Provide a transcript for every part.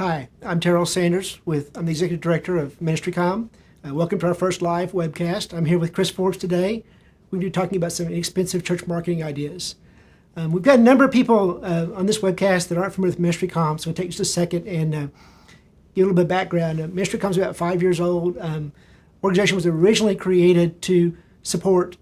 Hi, I'm Terrell Sanders. I'm the Executive Director of MinistryCOM. Welcome to our first live webcast. I'm here with Chris Forbes today. We're going to be talking about some inexpensive church marketing ideas. We've got a number of people on this webcast that aren't familiar with MinistryCOM, so I'll take just a second and give a little bit of background. MinistryCOM is about 5 years old. Organization was originally created to support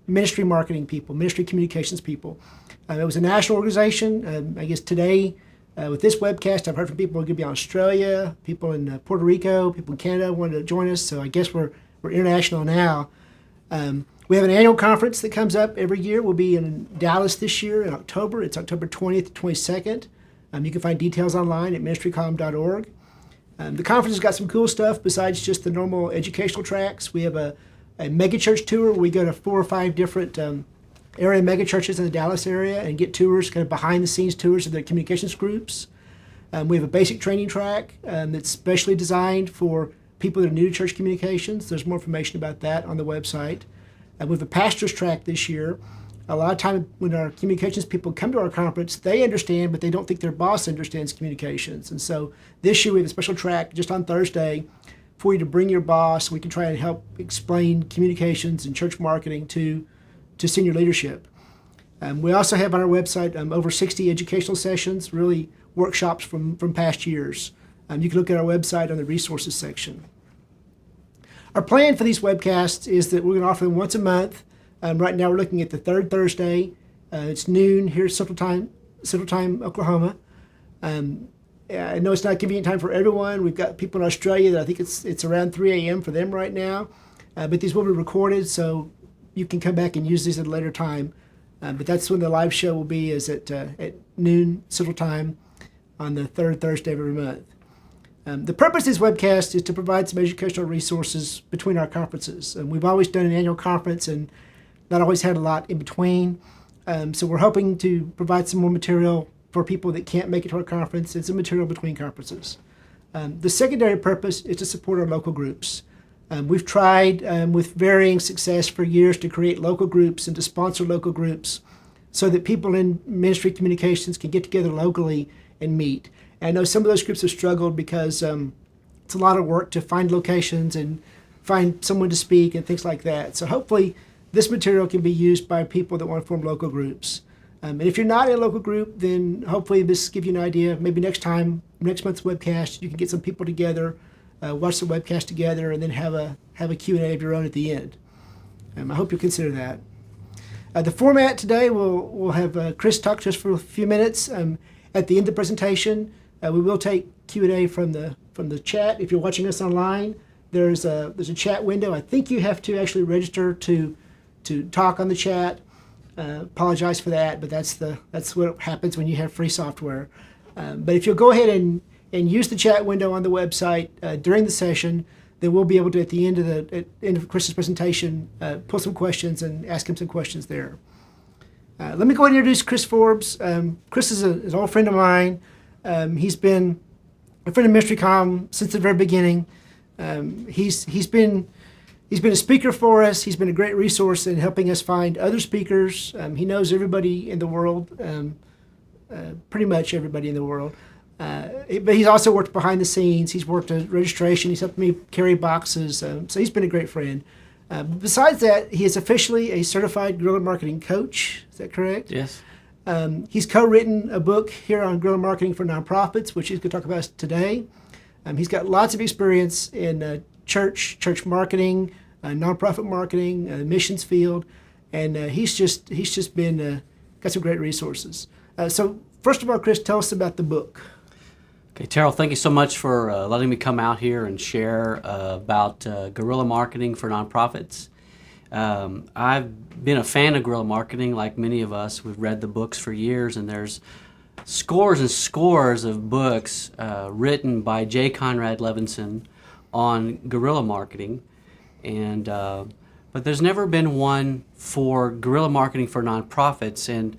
ministry marketing people, ministry communications people. It was a national organization. I guess today, with this webcast, I've heard from people who could be in Australia, people in Puerto Rico, people in Canada wanted to join us. So I guess we're international now. We have an annual conference that comes up every year. We'll be in Dallas this year in October. It's October 20th to 22nd. You can find details online at ministrycom.org. The conference has got some cool stuff besides just the normal educational tracks. We have a megachurch tour where we go to 4 or 5 different area megachurches in the Dallas area and get tours, kind of behind-the-scenes tours of their communications groups. We have a basic training track that's specially designed for people that are new to church communications. There's more information about that on the website. We have a pastor's track this year. A lot of time when our communications people come to our conference, they understand, but they don't think their boss understands communications. And so this year we have a special track just on Thursday for you to bring your boss. We can try and help explain communications and church marketing to senior leadership. We also have on our website over 60 educational sessions, really workshops from past years. You can look at our website on the resources section. Our plan for these webcasts is that we're going to offer them once a month. Right now we're looking at the third Thursday. It's noon here Central Time, Oklahoma. I know it's not convenient time for everyone. We've got people in Australia that I think it's around 3 a.m. for them right now. But these will be recorded, so you can come back and use these at a later time. But that's when the live show will be, is at noon Central Time on the third Thursday of every month. The purpose of this webcast is to provide some educational resources between our conferences. We've always done an annual conference and not always had a lot in between. So we're hoping to provide some more material for people that can't make it to our conference and some material between conferences. The secondary purpose is to support our local groups. We've tried with varying success for years to create local groups and to sponsor local groups so that people in ministry communications can get together locally and meet. And I know some of those groups have struggled because it's a lot of work to find locations and find someone to speak and things like that. So hopefully this material can be used by people that want to form local groups. And if you're not in a local group, then hopefully this gives you an idea. Maybe next month's webcast, you can get some people together, watch the webcast together, and then have a Q&A of your own at the end. I hope you'll consider that. The format today, we'll have Chris talk to us for a few minutes. At the end of the presentation, we will take Q&A from the chat. If you're watching us online, there's a chat window. I think you have to actually register to talk on the chat. Apologize for that, but that's what happens when you have free software. But if you'll go ahead and use the chat window on the website during the session, then we'll be able to, at the end of Chris's presentation, pull some questions and ask him some questions there. Let me go ahead and introduce Chris Forbes. Chris is an old friend of mine. He's been a friend of MinistryCOM since the very beginning. He's been a speaker for us. He's been a great resource in helping us find other speakers. He knows everybody in the world, pretty much everybody in the world. But he's also worked behind the scenes. He's worked at registration. He's helped me carry boxes. So he's been a great friend. Besides that, he is officially a certified guerrilla marketing coach. Is that correct? Yes. He's co-written a book here on guerrilla marketing for nonprofits, which he's going to talk about today. He's got lots of experience in church marketing, nonprofit marketing, missions field, and he's just been got some great resources. So first of all, Chris, tell us about the book. Okay, Terrell, thank you so much for letting me come out here and share about guerrilla marketing for nonprofits. I've been a fan of guerrilla marketing, like many of us. We've read the books for years, and there's scores and scores of books written by J. Conrad Levinson on guerrilla marketing, and but there's never been one for guerrilla marketing for nonprofits. And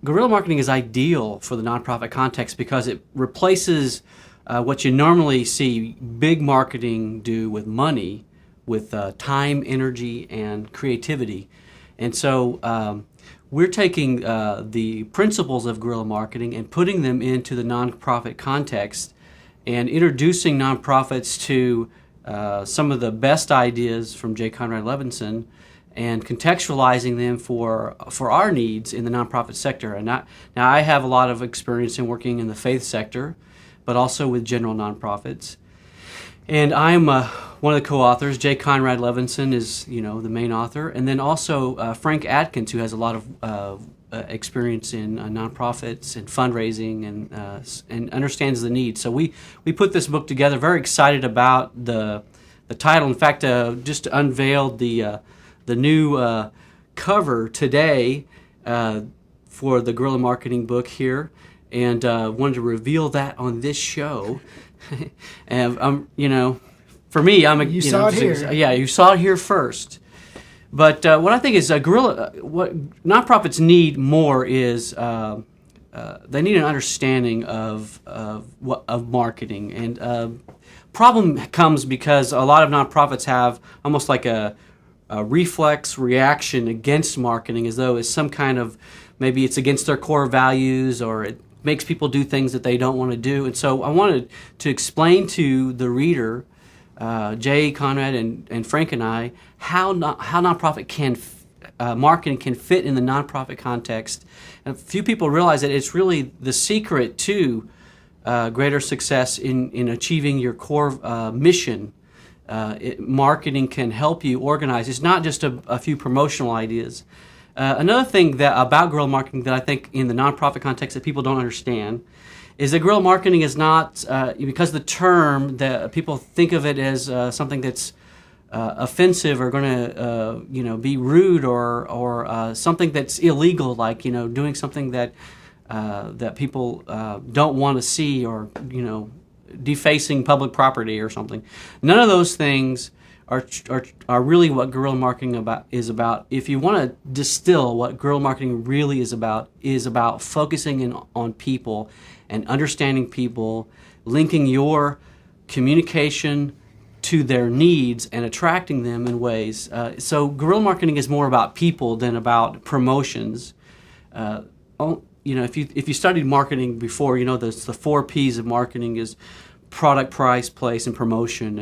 guerrilla marketing is ideal for the nonprofit context because it replaces what you normally see big marketing do with money, with time, energy, and creativity. And so we're taking the principles of guerrilla marketing and putting them into the nonprofit context and introducing nonprofits to some of the best ideas from J. Conrad Levinson and contextualizing them for our needs in the nonprofit sector. And now I have a lot of experience in working in the faith sector, but also with general nonprofits. And I'm one of the co-authors. J. Conrad Levinson is, the main author, and then also Frank Atkins, who has a lot of experience in nonprofits and fundraising and understands the needs. So we put this book together. Very excited about the title. In fact, just unveiled the new cover today for the Guerrilla Marketing book here, and wanted to reveal that on this show. And for me, you saw it here. Yeah, you saw it here first. But what I think is what nonprofits need more is they need an understanding of marketing. And problem comes because a lot of nonprofits have almost like a reflex reaction against marketing, as though it's some kind of, maybe it's against their core values, or it makes people do things that they don't want to do. And so I wanted to explain to the reader, Jay, Conrad, and Frank and I, how nonprofit marketing can fit in the nonprofit context. And a few people realize that it's really the secret to greater success in achieving your core mission. Marketing can help you organize. It's not just a few promotional ideas. Another thing about guerrilla marketing that I think in the nonprofit context that people don't understand is that guerrilla marketing is not, because the term, that people think of it as something that's offensive or going to be rude or something that's illegal, like doing something that people don't want to see, or defacing public property or something. None of those things are really what guerrilla marketing is about. If you want to distill what guerrilla marketing really is about focusing on people and understanding people, linking your communication to their needs and attracting them in ways. So guerrilla marketing is more about people than about promotions. If you studied marketing before, the 4 P's of marketing is product, price, place, and promotion.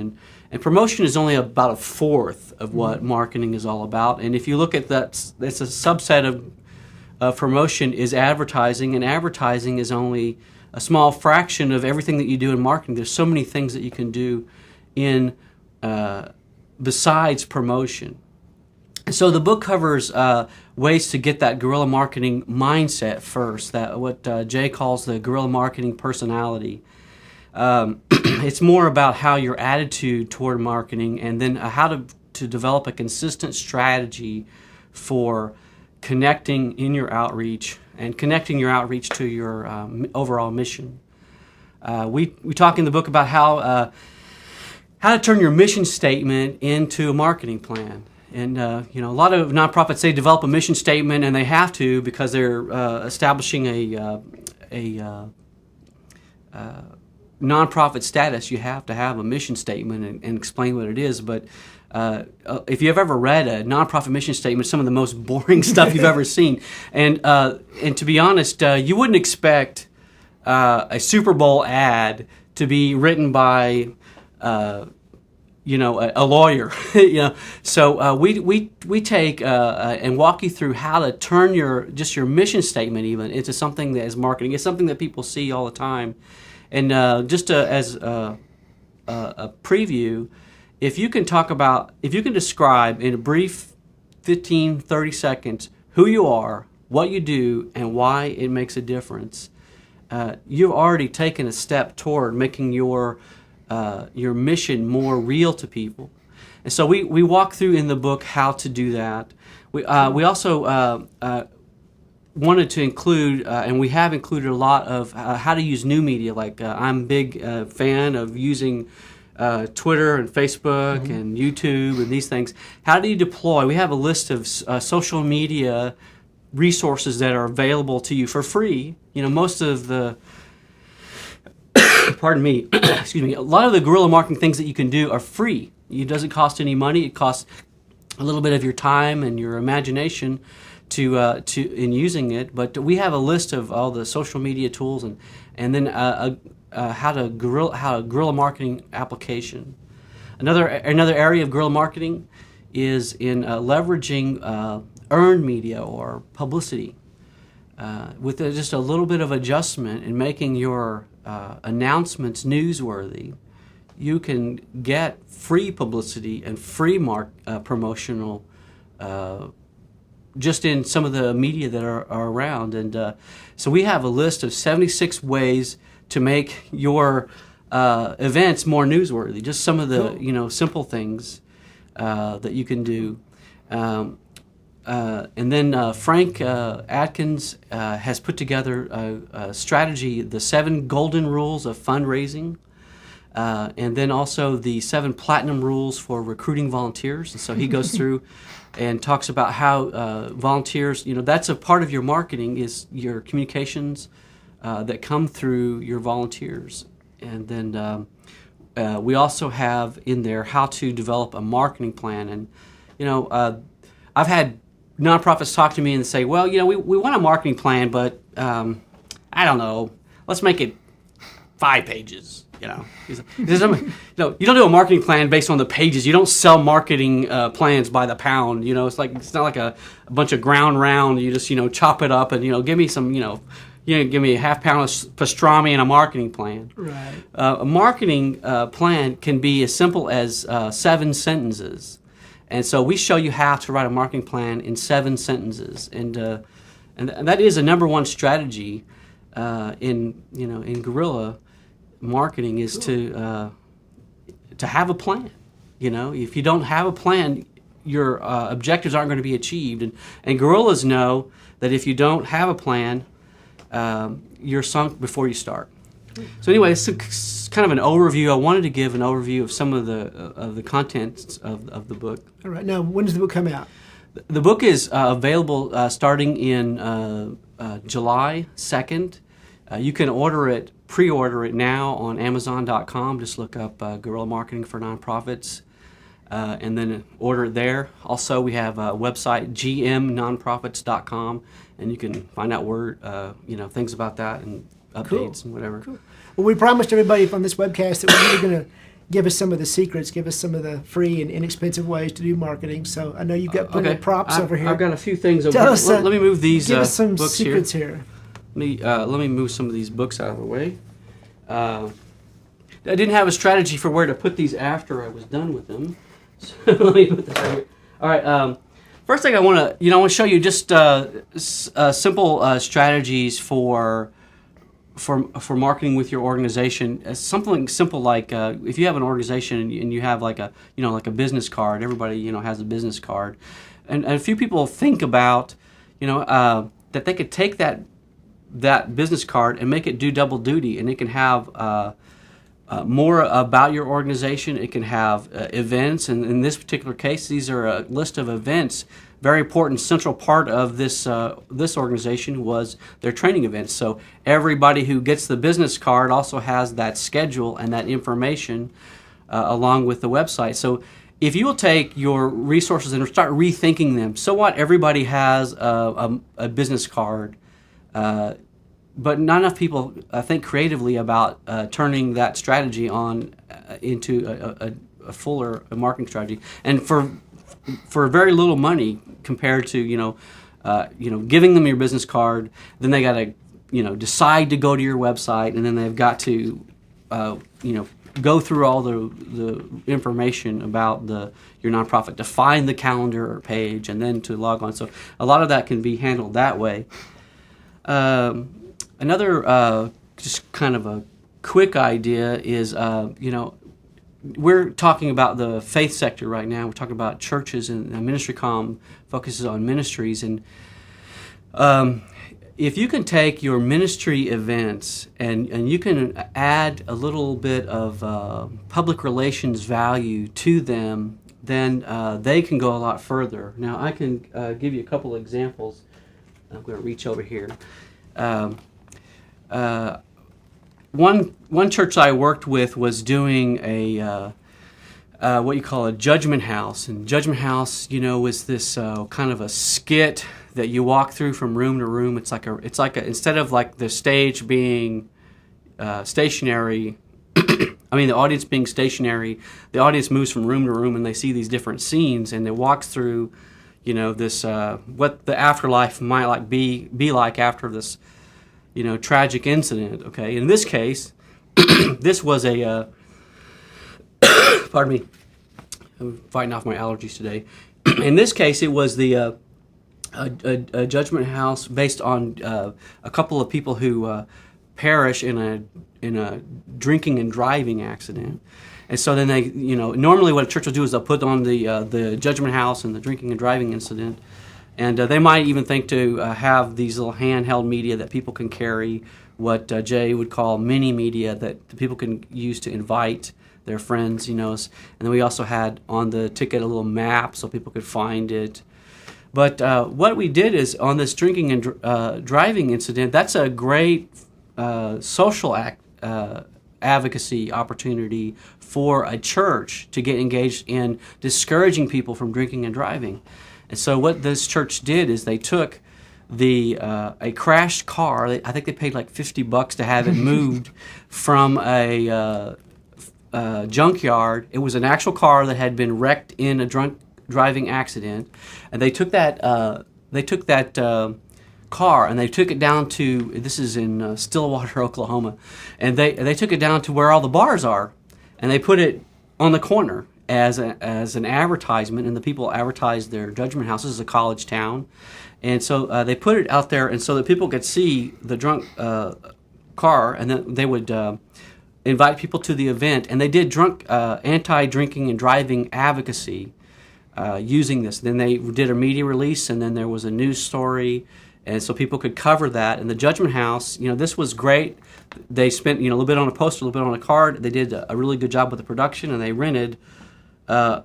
And promotion is only about a fourth of what marketing is all about. And if you look at that, that's a subset of promotion is advertising, and advertising is only a small fraction of everything that you do in marketing. There's so many things that you can do in besides promotion. So the book covers ways to get that guerrilla marketing mindset first, that what Jay calls the guerrilla marketing personality. It's more about how your attitude toward marketing, and then how to develop a consistent strategy for connecting in your outreach and connecting your outreach to your overall mission. We talk in the book about how to turn your mission statement into a marketing plan. And a lot of nonprofits say develop a mission statement, and they have to because they're establishing a nonprofit status. You have to have a mission statement and explain what it is. But if you've ever read a nonprofit mission statement, it's some of the most boring stuff you've ever seen. And to be honest, you wouldn't expect a Super Bowl ad to be written by a lawyer. So we take and walk you through how to turn your mission statement even into something that is marketing. It's something that people see all the time. And as a preview, if you can describe in a brief 15, 30 seconds who you are, what you do, and why it makes a difference, you've already taken a step toward making your mission more real to people. And so we walk through in the book how to do that. We also wanted to include, and we have included a lot of how to use new media. Like I'm a big fan of using Twitter and Facebook and YouTube and these things. How do you deploy? We have a list of social media resources that are available to you for free. Most of the pardon me, excuse me, a lot of the guerrilla marketing things that you can do are free. It doesn't cost any money. It costs a little bit of your time and your imagination in using it. But we have a list of all the social media tools and then how to guerrilla marketing application. Another area of guerrilla marketing is in leveraging earned media or publicity. With just a little bit of adjustment in making your announcements newsworthy, you can get free publicity and free promotional just in some of the media that are around. And so we have a list of 76 ways to make your events more newsworthy. Just some of the simple things that you can do. And then Frank Atkins has put together a strategy, the 7 golden rules of fundraising, and then also the 7 platinum rules for recruiting volunteers. And so he goes through and talks about how volunteers, that's a part of your marketing is your communications that come through your volunteers. And then we also have in there how to develop a marketing plan. And, I've had nonprofits talk to me and say, well, we want a marketing plan, but I don't know, let's make it 5 pages. You don't do a marketing plan based on the pages. You don't sell marketing plans by the pound. It's not like a bunch of ground round. You just chop it up and give me some give me a half pound of pastrami and a marketing plan. Right. A marketing plan can be as simple as 7 sentences. And so we show you how to write a marketing plan in 7 sentences, and that is a number one strategy in guerrilla marketing is to have a plan. If you don't have a plan, your objectives aren't going to be achieved, and guerrillas know that if you don't have a plan, you're sunk before you start. So anyway, it's kind of an overview. I wanted to give an overview of some of the contents of the book. All right. Now, when does the book come out? The book is available starting in July 2nd. You can pre-order it now on Amazon.com. Just look up Guerrilla Marketing for Nonprofits, and then order it there. Also, we have a website, gmnonprofits.com, and you can find out things about that and updates and whatever. Cool. Well, we promised everybody on this webcast that we're really going to give us some of the secrets, give us some of the free and inexpensive ways to do marketing. So I know you've got plenty of props over here. I've got a few things over here. Let me move these give us some books secrets here. Let me move some of these books out of the way. I didn't have a strategy for where to put these after I was done with them. So let me put this right here. All right. First thing I want to show you just simple strategies for marketing with your organization. Something simple like if you have an organization and you have like a business card. Everybody has a business card, and a few people think about that they could take that business card and make it do double duty, and it can have more about your organization. It can have events, and in this particular case, these are a list of events. Very important central part of this organization was their training events. So everybody who gets the business card also has that schedule and that information along with the website. So if you will take your resources and start rethinking them, so what? Everybody has a business card. But not enough people think creatively about turning that strategy on into a fuller marketing strategy, and for very little money compared to giving them your business card. Then they got to decide to go to your website, and then they've got to go through all the information about your nonprofit to find the calendar page and then to log on. So a lot of that can be handled that way. Another just kind of a quick idea is, we're talking about the faith sector right now. We're talking about churches, and MinistryCOM focuses on ministries. And if you can take your ministry events and you can add a little bit of public relations value to them, then they can go a lot further. Now, I can give you a couple of examples. I'm going to reach over here. One church I worked with was doing a what you call a judgment house, and judgment house, was this kind of a skit that you walk through from room to room. It's like instead of like the stage being stationary. I mean, the audience being stationary, the audience moves from room to room, and they see these different scenes, and it walks through, this what the afterlife might be like after this, tragic incident. Okay, in this case, this was a pardon me, I'm fighting off my allergies today. In this case, it was the a judgment house based on a couple of people who perish in a drinking and driving accident. And so then they, normally what a church will do is they'll put on the judgment house and the drinking and driving incident. And they might even think to have these little handheld media that people can carry, what Jay would call mini media that the people can use to invite their friends, And then we also had on the ticket a little map so people could find it. But what we did is on this drinking and driving incident, that's a great social advocacy opportunity for a church to get engaged in discouraging people from drinking and driving. And so what this church did is they took a crashed car. I think they paid like $50 to have it moved from a junkyard. It was an actual car that had been wrecked in a drunk driving accident, and they took that car and they took it down to, this is in Stillwater, Oklahoma, and they took it down to where all the bars are, and they put it on the corner as an advertisement, and the people advertised their judgment house. This is a college town, and so they put it out there, and so that people could see the drunk car, and then they would invite people to the event, and they did anti-drinking and driving advocacy using this. Then they did a media release, and then there was a news story, and so people could cover that. And the Judgment House, this was great. They spent a little bit on a poster, a little bit on a card. They did a really good job with the production, and they rented a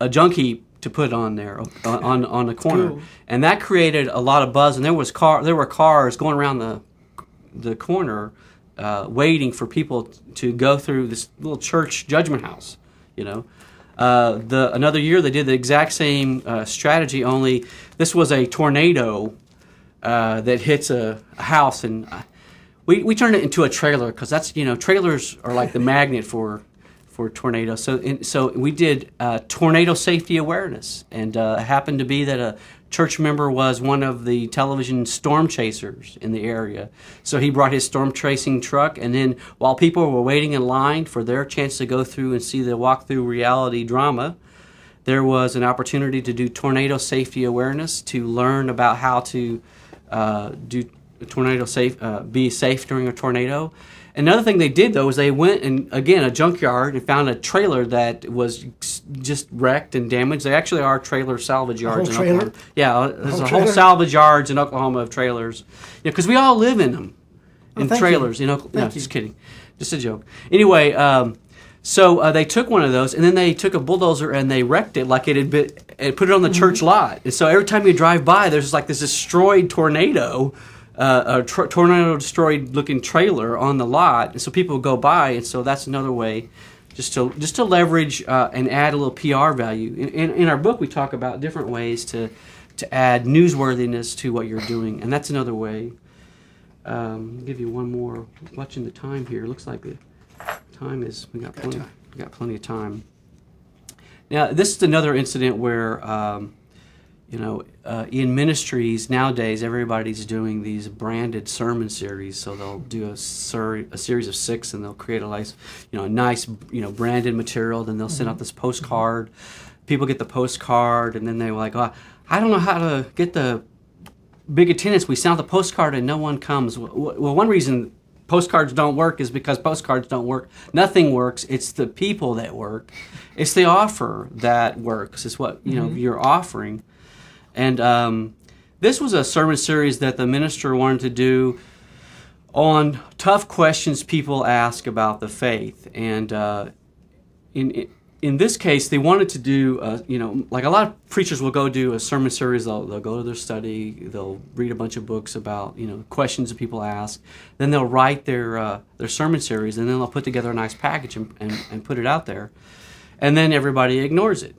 junkie to put on there on the corner, cool. And that created a lot of buzz. And there were cars going around the corner, waiting for people to go through this little church judgment house. Another year they did the exact same strategy. Only this was a tornado that hits a house, and we turned it into a trailer because that's trailers are like the magnet for tornadoes. So we did tornado safety awareness, and it happened to be that a church member was one of the television storm chasers in the area. So he brought his storm chasing truck, and then while people were waiting in line for their chance to go through and see the walkthrough reality drama, there was an opportunity to do tornado safety awareness, to learn about how to be safe during a tornado. Another thing they did, though, is they went and, again, a junkyard and found a trailer that was just wrecked and damaged. They actually are trailer salvage yards in Oklahoma. Yeah, there's a whole salvage yards in Oklahoma of trailers. Because we all live in them, in trailers. No, just kidding. Just a joke. Anyway, so they took one of those, and then they took a bulldozer and they wrecked it like it had been, and put it on the church lot. And so every time you drive by, there's like this destroyed tornado, tornado destroyed looking trailer on the lot, and so people go by, and so that's another way just to leverage and add a little PR value. In our book, we talk about different ways to add newsworthiness to what you're doing, and that's another way. I'll give you one more. Watching the time here, looks like the time is we got plenty of time. Now, this is another incident where. In ministries nowadays, everybody's doing these branded sermon series. So they'll do a series of 6, and they'll create a nice branded material. Then they'll send out this postcard. People get the postcard, and then they're like, "Oh, I don't know how to get the big attendance. We send out the postcard, and no one comes." Well, one reason postcards don't work is because postcards don't work. Nothing works. It's the people that work. It's the offer that works. It's what you're offering. And this was a sermon series that the minister wanted to do on tough questions people ask about the faith. And in this case, they wanted to do, like a lot of preachers will go do a sermon series. They'll go to their study. They'll read a bunch of books about questions that people ask. Then they'll write their sermon series, and then they'll put together a nice package and put it out there. and then everybody ignores it,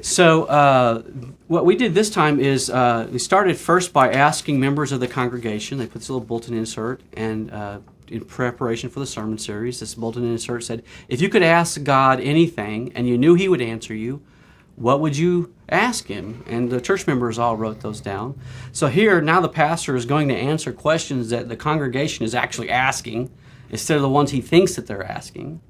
So what we did this time is we started first by asking members of the congregation. They put this little bulletin insert, and in preparation for the sermon series, this bulletin insert said, if you could ask God anything and you knew He would answer you, what would you ask Him? And the church members all wrote those down. So here, now the pastor is going to answer questions that the congregation is actually asking instead of the ones he thinks that they're asking.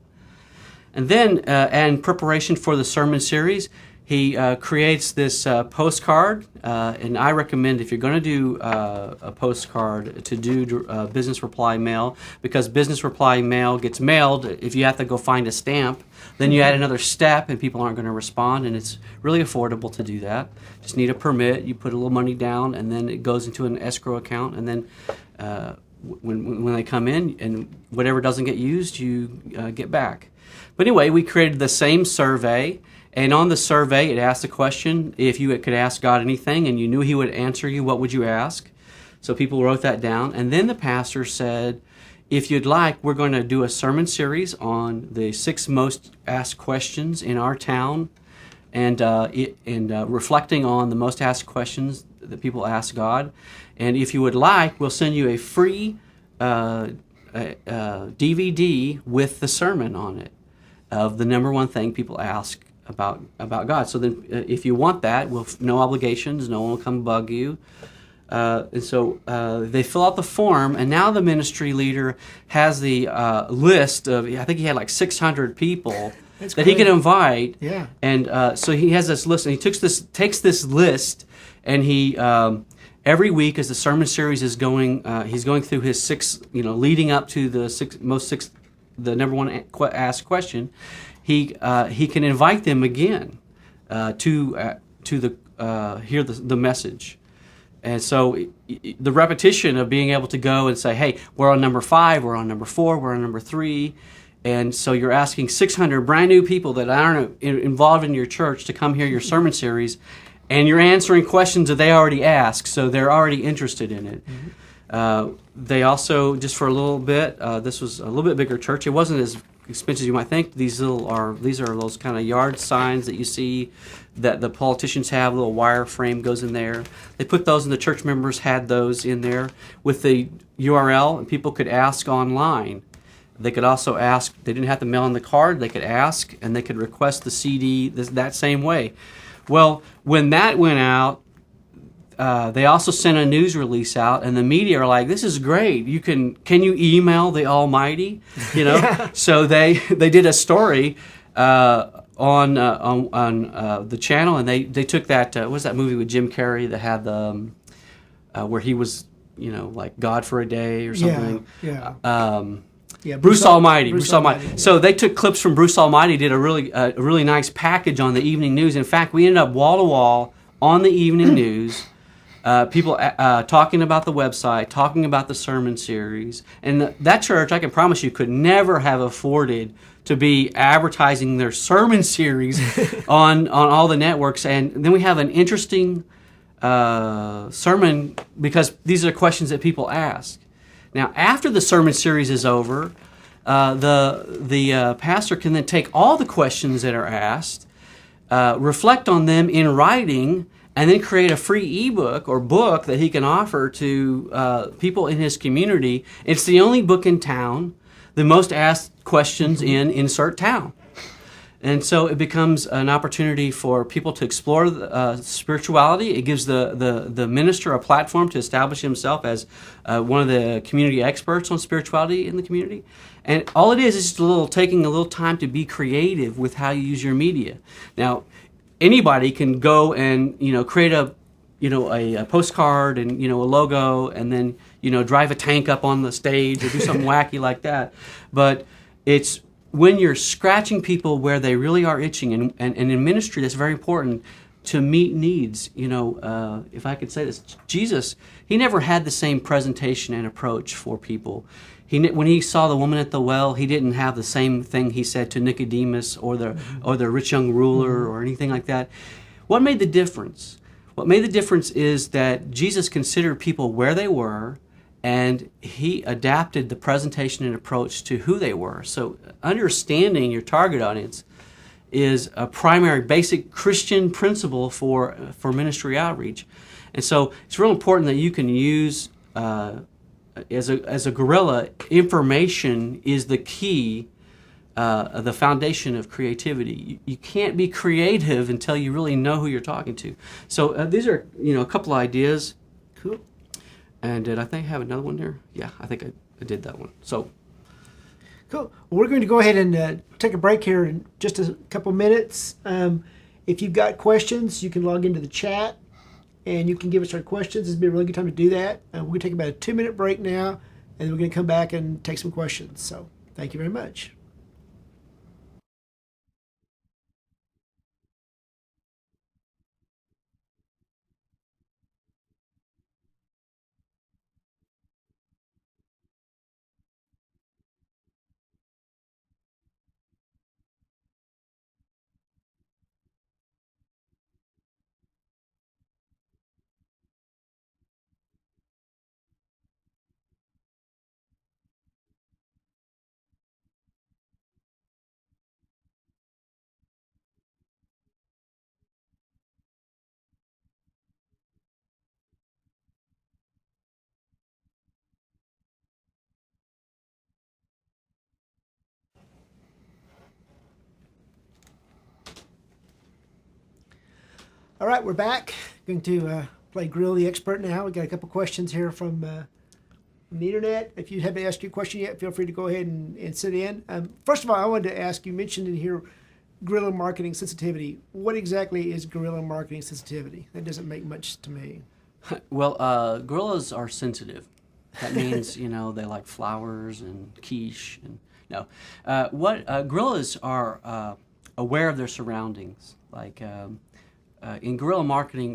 And then, in preparation for the sermon series, he creates this postcard, and I recommend if you're going to do a postcard to do business reply mail, because business reply mail gets mailed. If you have to go find a stamp, then you add another step and people aren't going to respond, and it's really affordable to do that. Just need a permit, you put a little money down, and then it goes into an escrow account, and then when they come in, and whatever doesn't get used, you get back. But anyway, we created the same survey, and on the survey it asked the question, if you could ask God anything and you knew He would answer you, what would you ask? So people wrote that down, and then the pastor said, if you'd like, we're going to do a sermon series on the 6 most asked questions in our town, and reflecting on the most asked questions that people ask God. And if you would like, we'll send you a free DVD with the sermon on it of the number one thing people ask about God. So then if you want that, no obligations, no one will come bug you. And so they fill out the form, and now the ministry leader has the list of, I think he had like 600 people that he could invite. Yeah. And so he has this list, and he takes this list, and he every week as the sermon series is going, he's going through his 6, leading up to the number one asked question. He can invite them again to hear the message. And so the repetition of being able to go and say, hey, we're on number 5, we're on number 4, we're on number 3. And so you're asking 600 brand new people that aren't involved in your church to come hear your sermon series, and you're answering questions that they already asked, so they're already interested in it. Mm-hmm. They also, just for a little bit, this was a little bit bigger church. It wasn't as expensive as you might think. These are those kind of yard signs that you see that the politicians have. A little wire frame goes in there. They put those, and the church members had those in there with the URL, and people could ask online. They could also ask. They didn't have to mail in the card. They could ask, and they could request the CD that same way. Well, when that went out, they also sent a news release out, and the media are like, "This is great. Can you email the Almighty?" Yeah. So they did a story on the channel, and they took that. What was that movie with Jim Carrey that had the where he was like God for a day or something? Yeah. Bruce Almighty. Yeah. So they took clips from Bruce Almighty, did a really nice package on the evening news. In fact, we ended up wall to wall on the evening news. People talking about the website, talking about the sermon series. And that church, I can promise you, could never have afforded to be advertising their sermon series on all the networks. And then we have an interesting sermon, because these are questions that people ask. Now, after the sermon series is over, the pastor can then take all the questions that are asked, reflect on them in writing, and then create a free ebook or book that he can offer to people in his community. It's the only book in town, the most asked questions in insert town. And so it becomes an opportunity for people to explore spirituality. It gives the minister a platform to establish himself as one of the community experts on spirituality in the community. And all it is just taking a little time to be creative with how you use your media. Now, anybody can go and create a postcard and a logo, and then drive a tank up on the stage or do something wacky like that. But it's when you're scratching people where they really are itching, and in ministry that's very important to meet needs. If I could say this, Jesus, he never had the same presentation and approach for people. When he saw the woman at the well, he didn't have the same thing he said to Nicodemus or the rich young ruler or anything like that. What made the difference? What made the difference is that Jesus considered people where they were, and he adapted the presentation and approach to who they were. So understanding your target audience is a primary, basic Christian principle for ministry outreach. And so it's real important that you can use, as a guerrilla, information is the key, the foundation of creativity. You can't be creative until you really know who you're talking to. So these are, a couple ideas. Cool. And did I think I have another one here? Yeah, I think I did that one. So. Cool. Well, we're going to go ahead and take a break here in just a couple minutes. If you've got questions, you can log into the chat and you can give us our questions. This would be a really good time to do that. We're going to take about a 2-minute break now, and then we're going to come back and take some questions. So thank you very much. All right, we're back. Going to play Grill the Expert now. We got a couple questions here from the internet. If you haven't asked your question yet, feel free to go ahead and sit in. First of all, I wanted to ask, you mentioned in here guerrilla marketing sensitivity. What exactly is guerrilla marketing sensitivity? That doesn't make much to me. Well, guerrillas are sensitive. That means, they like flowers and quiche. And no, guerrillas are aware of their surroundings. Like in guerrilla marketing,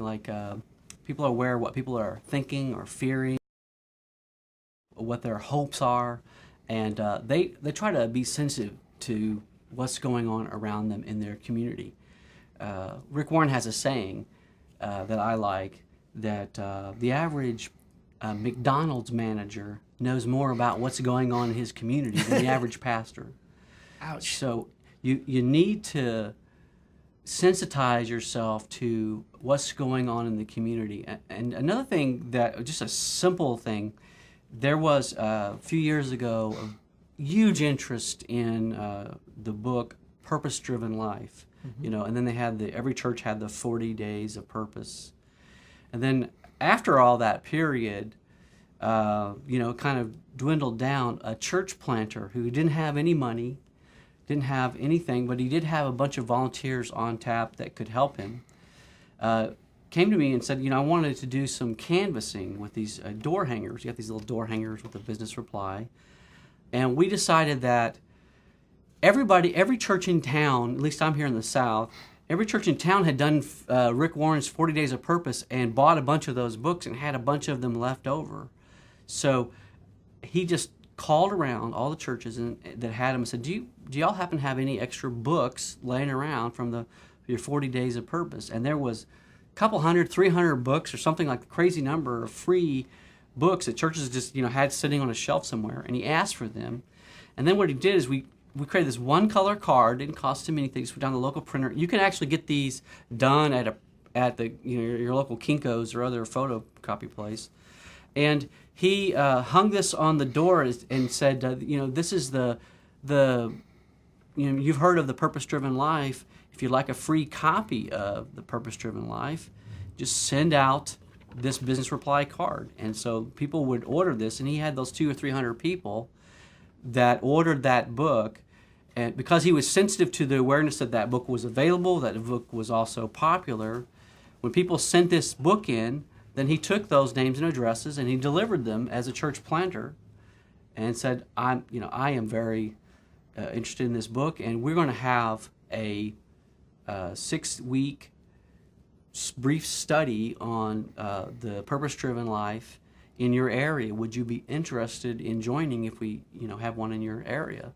people are aware of what people are thinking or fearing, what their hopes are, and they try to be sensitive to what's going on around them in their community. Rick Warren has a saying that I like, that the average McDonald's manager knows more about what's going on in his community than the average pastor. Ouch. So you need to sensitize yourself to what's going on in the community. And another thing, just a simple thing, there was a few years ago a huge interest in the book Purpose Driven Life. And then they had every church had the 40 days of purpose. And then after all that period, kind of dwindled down, a church planter who didn't have any money, didn't have anything, but he did have a bunch of volunteers on tap that could help him, came to me and said, I wanted to do some canvassing with these door hangers. You got these little door hangers with a business reply. And we decided that every church in town, at least I'm here in the South, every church in town had done Rick Warren's 40 Days of Purpose and bought a bunch of those books and had a bunch of them left over. So he just called around all the churches that had them and said, do y'all happen to have any extra books laying around from your 40 Days of Purpose? And there was a couple 300 books or something, like a crazy number of free books that churches just had sitting on a shelf somewhere. And he asked for them. And then what he did is we created this one color card. Didn't cost him anything. So we found the local printer. You can actually get these done at the your local Kinko's or other photocopy place. And he hung this on the door and said, this is you've heard of the Purpose-Driven Life. If you'd like a free copy of the Purpose-Driven Life, just send out this business reply card. And so people would order this, and he had those 200 or 300 people that ordered that book. And because he was sensitive to the awareness that that book was available, that the book was also popular, when people sent this book in, then he took those names and addresses and he delivered them as a church planter and said, I am very interested in this book, and we're going to have a 6-week brief study on the Purpose-Driven Life in your area. Would you be interested in joining if we have one in your area?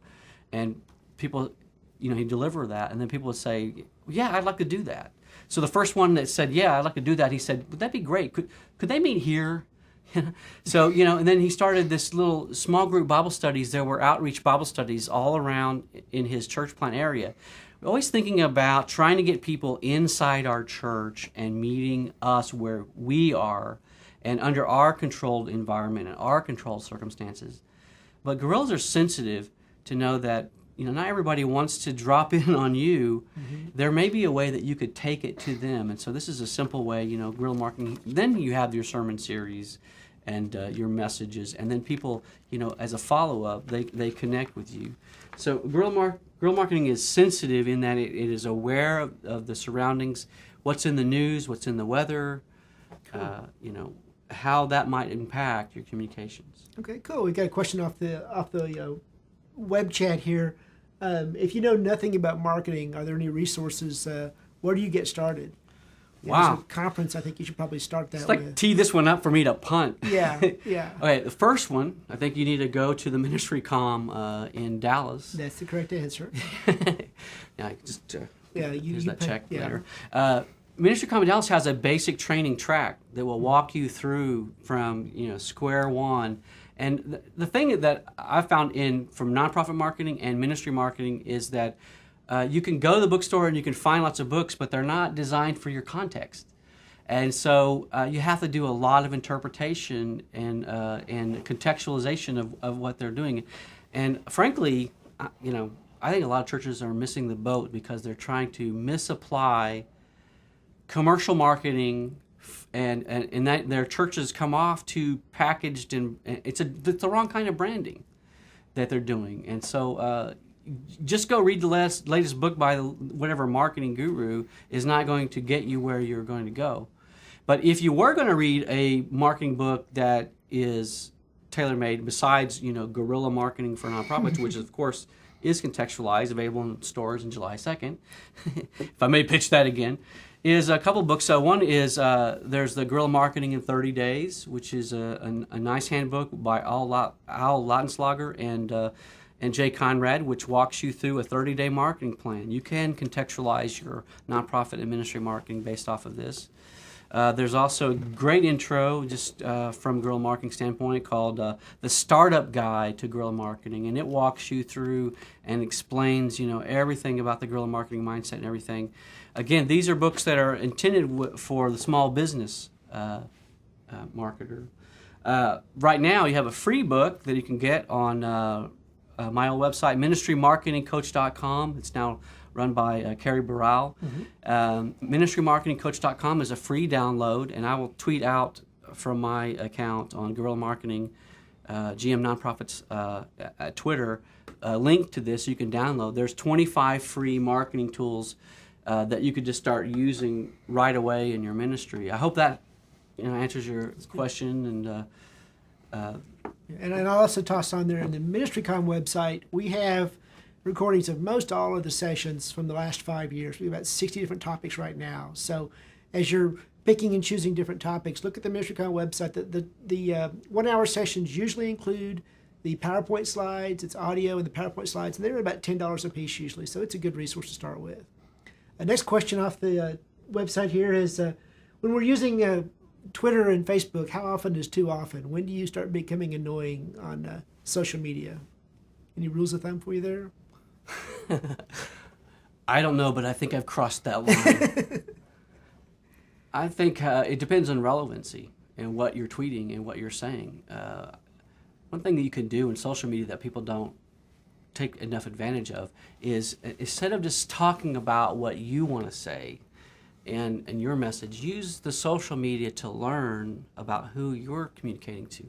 And people, he'd deliver that, and then people would say, yeah, I'd like to do that. So the first one that said, yeah, I'd like to do that, he said, would that be great? Could they meet here? So, and then he started this little small group Bible studies. There were outreach Bible studies all around in his church plant area. always thinking about trying to get people inside our church and meeting us where we are and under our controlled environment and our controlled circumstances. But guerrillas are sensitive to know that not everybody wants to drop in on you. Mm-hmm. There may be a way that you could take it to them. And so this is a simple way, guerrilla marketing. Then you have your sermon series and your messages. And then people, as a follow-up, they connect with you. So guerrilla marketing is sensitive in that it is aware of the surroundings, what's in the news, what's in the weather, cool. How that might impact your communications. Okay, cool. We got a question off the web chat here. If you know nothing about marketing, are there any resources? Where do you get started? Wow. There's a conference, I think you should probably start that with. It's like tee this one up for me to punt. Yeah. Okay, the first one, I think you need to go to the MinistryCOM in Dallas. That's the correct answer. Yeah, just here's that check later. MinistryCOM in Dallas has a basic training track that will walk you through from square one. And the thing that I found from nonprofit marketing and ministry marketing is that you can go to the bookstore and you can find lots of books, but they're not designed for your context. And so you have to do a lot of interpretation and contextualization of what they're doing. And frankly, I think a lot of churches are missing the boat because they're trying to misapply commercial marketing, and that their churches come off too packaged, and it's the wrong kind of branding that they're doing. And so just go read the latest book by whatever marketing guru is not going to get you where you're going to go. But if you were going to read a marketing book that is tailor-made, besides Guerrilla Marketing for Nonprofits, which of course is contextualized, available in stores on July 2nd, if I may pitch that again, is a couple books. So one is there's the Guerrilla Marketing in 30 Days, which is a nice handbook by Al Lautenschlager and Jay Conrad, which walks you through a 30-day marketing plan. You can contextualize your nonprofit and ministry marketing based off of this. There's also a great intro, just from Guerrilla Marketing standpoint, called The Startup Guide to Guerrilla Marketing, and it walks you through and explains, everything about the guerrilla marketing mindset and everything. Again, these are books that are intended for the small business marketer. Right now, you have a free book that you can get on my old website, MinistryMarketingCoach.com. It's now run by Carrie Burrell. Mm-hmm. MinistryMarketingCoach.com is a free download, and I will tweet out from my account on Guerrilla Marketing, GM Nonprofits at Twitter, a link to this so you can download. There's 25 free marketing tools that you could just start using right away in your ministry. I hope that answers your question. And I'll also toss on there in the MinistryCOM website, we have recordings of most all of the sessions from the last 5 years. We have about 60 different topics right now. So as you're picking and choosing different topics, look at the MinistryCOM website. The 1 hour sessions usually include the PowerPoint slides, it's audio and the PowerPoint slides, and they're about $10 a piece usually, so it's a good resource to start with. Next question off the website here is, when we're using Twitter and Facebook, how often is too often? When do you start becoming annoying on social media? Any rules of thumb for you there? I don't know, but I think I've crossed that line. I think it depends on relevancy and what you're tweeting and what you're saying. One thing that you can do in social media that people don't take enough advantage of is, instead of just talking about what you want to say and your message, use the social media to learn about who you're communicating to.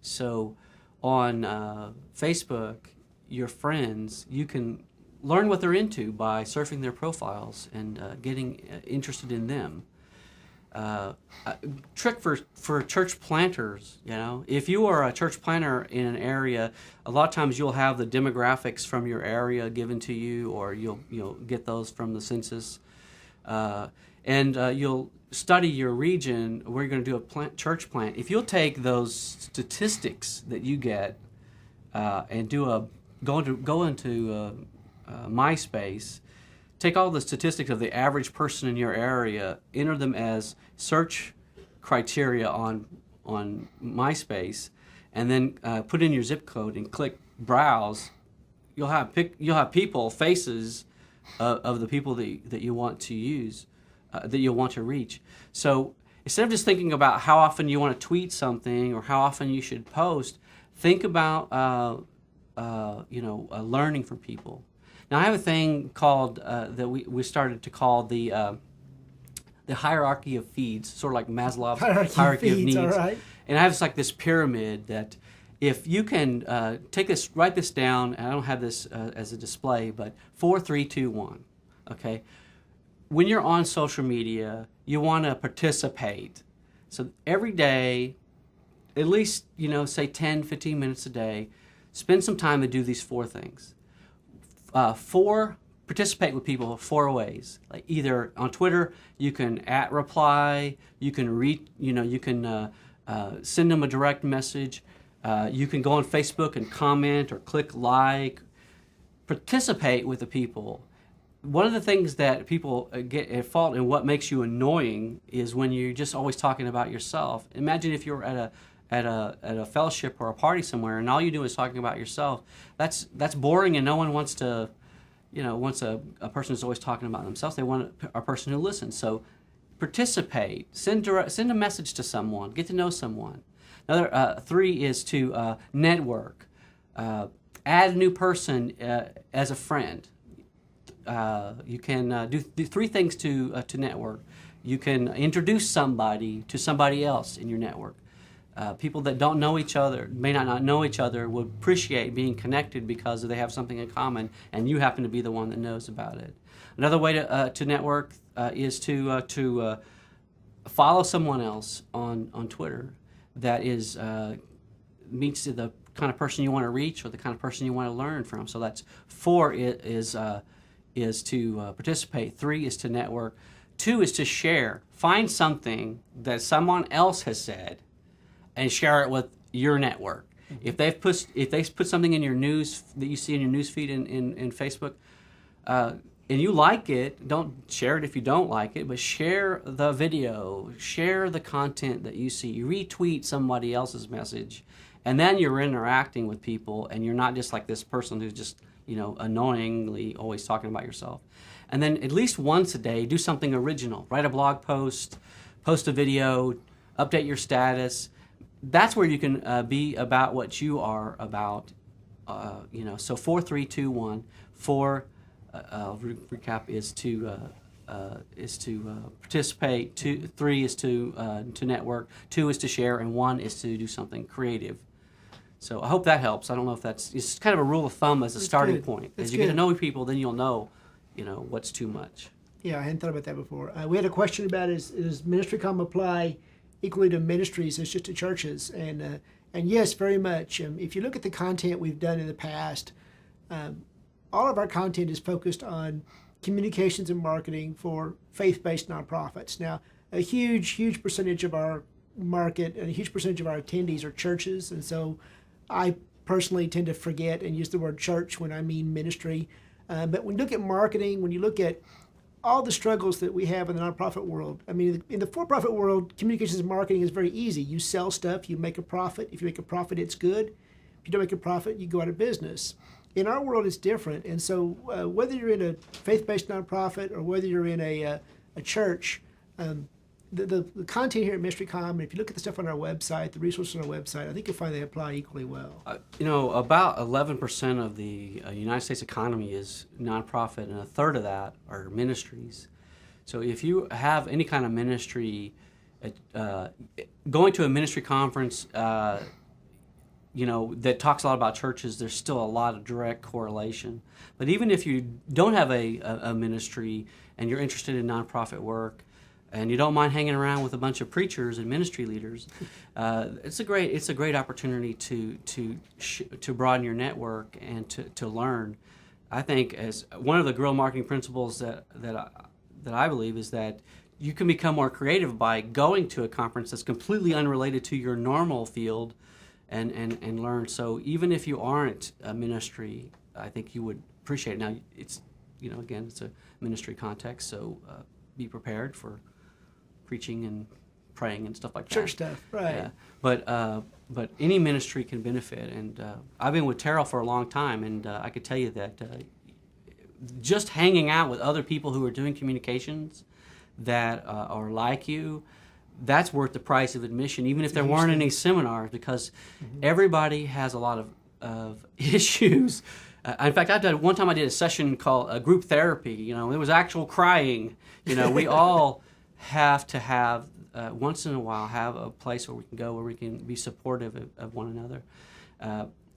So on Facebook, your friends, you can learn what they're into by surfing their profiles and getting interested in them. Trick for church planters, if you are a church planter in an area, a lot of times you'll have the demographics from your area given to you, or you'll get those from the census, and you'll study your region where you're going to do a church plant. If you'll take those statistics that you get and go into MySpace, take all the statistics of the average person in your area, enter them as search criteria on MySpace, and then put in your zip code and click browse. You'll have people, faces of the people that you want to use, that you want to reach. So instead of just thinking about how often you want to tweet something or how often you should post, think about learning from people. Now I have a thing called that we started to call the hierarchy of feeds, sort of like Maslow's hierarchy of needs. All right. And I have this pyramid that if you can write this down, and I don't have this as a display, but 4, 3, 2, 1. Okay. When you're on social media, you want to participate. So every day, at least, say 10, 15 minutes a day, spend some time to do these 4 things. Participate with people 4 ways. Like either on Twitter, you can @reply, you can send them a direct message, you can go on Facebook and comment or click like. Participate with the people. One of the things that people get at fault and what makes you annoying is when you're just always talking about yourself. Imagine if you're at a fellowship or a party somewhere and all you do is talking about yourself. That's boring, and no one wants to. Once a person is always talking about themselves, they want a person who listens. So participate, send a message to someone, get to know someone. Another 3 is to network. Add a new person as a friend. You can do 3 things to network. You can introduce somebody to somebody else in your network. People that don't know each other, may not know each other, would appreciate being connected because they have something in common, and you happen to be the one that knows about it. Another way to network is to follow someone else on Twitter that meets the kind of person you want to reach or the kind of person you want to learn from. So that's 4 is to participate. 3 is to network. 2 is to share. Find something that someone else has said and share it with your network. If they put something in your news that you see in your news feed in Facebook, and you like it, don't share it if you don't like it, but share the video, share the content that you see, retweet somebody else's message, and then you're interacting with people, and you're not just like this person who's just annoyingly always talking about yourself. And then at least once a day, do something original. Write a blog post, post a video, update your status. That's where you can be about what you are about. So 4, 3, 2, 1. 4, I'll recap, is to participate. 2, 3 is to network. 2 is to share, and 1 is to do something creative. So I hope that helps. I don't know if it's kind of a rule of thumb as a starting point. As you get to know people, then you'll know, what's too much. Yeah, I hadn't thought about that before. We had a question about is MinistryCOM apply equally to ministries as just to churches? And yes, very much. If you look at the content we've done in the past, all of our content is focused on communications and marketing for faith-based nonprofits. Now, a huge percentage of our market and a huge percentage of our attendees are churches, and so I personally tend to forget and use the word church when I mean ministry. But when you look at marketing, when you look at all the struggles that we have in the nonprofit world. I mean, in the for-profit world, communications and marketing is very easy. You sell stuff, you make a profit. If you make a profit, it's good. If you don't make a profit, you go out of business. In our world, it's different. And so whether you're in a faith-based nonprofit or whether you're in a church, the content here at MinistryCOM, if you look at the stuff on our website, the resources on our website, I think you'll find they apply equally well. About 11% of the United States economy is nonprofit, and a third of that are ministries. So if you have any kind of ministry, going to a ministry conference, that talks a lot about churches, there's still a lot of direct correlation. But even if you don't have a ministry and you're interested in nonprofit work, and you don't mind hanging around with a bunch of preachers and ministry leaders, it's a great opportunity to broaden your network and to learn. I think as one of the guerrilla marketing principles that I believe is that you can become more creative by going to a conference that's completely unrelated to your normal field, and learn. So even if you aren't a ministry, I think you would appreciate it. Now it's again it's a ministry context, so be prepared for preaching and praying and stuff like that. Church stuff, right? Yeah. But any ministry can benefit, and I've been with Terrell for a long time, and I could tell you that just hanging out with other people who are doing communications that are like you, that's worth the price of admission, even if there weren't any seminars, because everybody has a lot of issues. In fact, one time I did a session called group therapy. You know, it was actual crying. You know, we all have to have, once in a while, have a place where we can go where we can be supportive of one another.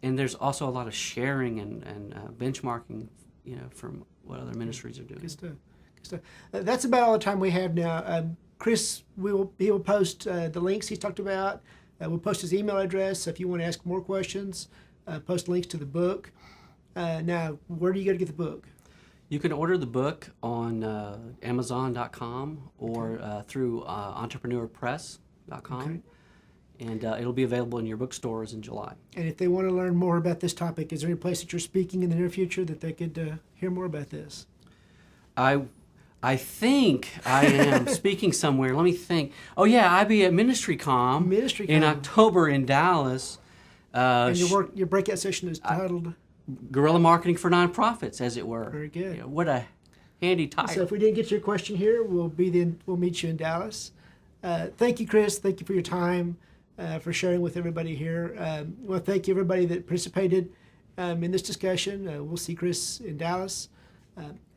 And there's also a lot of sharing and benchmarking, you know, from what other ministries are doing. Good stuff. Good stuff. That's about all the time we have now. Chris he will post the links he's talked about. We'll post his email address so if you want to ask more questions. Post links to the book. Now, where do you go to get the book? You can order the book on Amazon.com or through EntrepreneurPress.com. Okay. And it'll be available in your bookstores in July. And if they want to learn more about this topic, is there any place that you're speaking in the near future that they could hear more about this? I think I am speaking somewhere. Let me think. Oh yeah, I'll be at MinistryCOM in October in Dallas. And your breakout session is titled Guerrilla Marketing for Nonprofits, as it were. Very good. Yeah, what a handy title. So if we didn't get your question here, we'll meet you in Dallas. Thank you, Chris. Thank you for your time, for sharing with everybody here. I want to thank everybody that participated in this discussion. We'll see Chris in Dallas.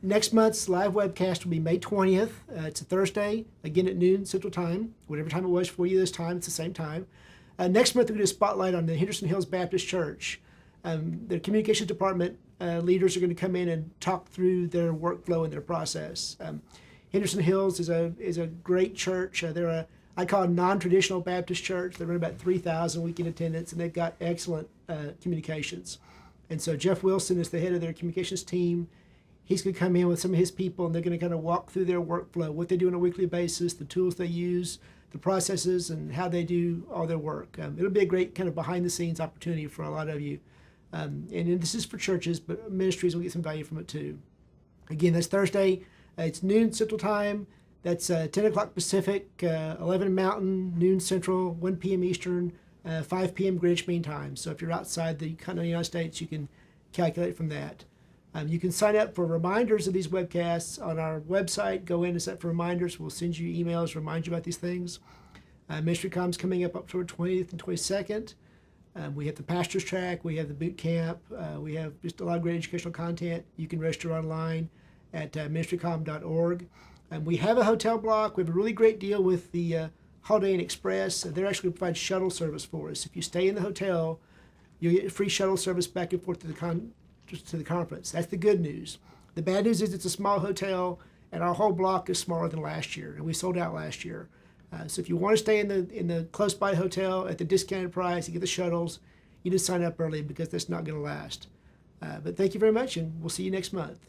Next month's live webcast will be May 20th. It's a Thursday, again at noon Central Time. Whatever time it was for you this time, it's the same time. Next month, we're going to spotlight on the Henderson Hills Baptist Church. The communications department leaders are going to come in and talk through their workflow and their process. Henderson Hills is a great church. They're I call a non-traditional Baptist church. They run about 3,000 weekend attendance, and they've got excellent communications. And so Jeff Wilson is the head of their communications team. He's going to come in with some of his people, and they're going to kind of walk through their workflow, what they do on a weekly basis, the tools they use, the processes, and how they do all their work. It'll be a great kind of behind-the-scenes opportunity for a lot of you. And this is for churches, but ministries will get some value from it too. Again, that's Thursday. It's noon Central Time. That's 10 o'clock Pacific, 11 Mountain, noon Central, 1 p.m. Eastern, 5 p.m. Greenwich Mean Time. So if you're outside the continental United States, you can calculate from that. You can sign up for reminders of these webcasts on our website. Go in and set for reminders. We'll send you emails, remind you about these things. MinistryCOM's coming up October 20th and 22nd. We have the Pastor's Track. We have the Boot Camp. We have just a lot of great educational content. You can register online at MinistryCOM.org. We have a hotel block. We have a really great deal with the Holiday Inn Express. They're actually going to provide shuttle service for us. If you stay in the hotel, you'll get free shuttle service back and forth to the conference. That's the good news. The bad news is it's a small hotel, and our whole block is smaller than last year, and we sold out last year. So if you want to stay in the close by hotel at the discounted price, you get the shuttles, you just sign up early because that's not going to last. But thank you very much, and we'll see you next month.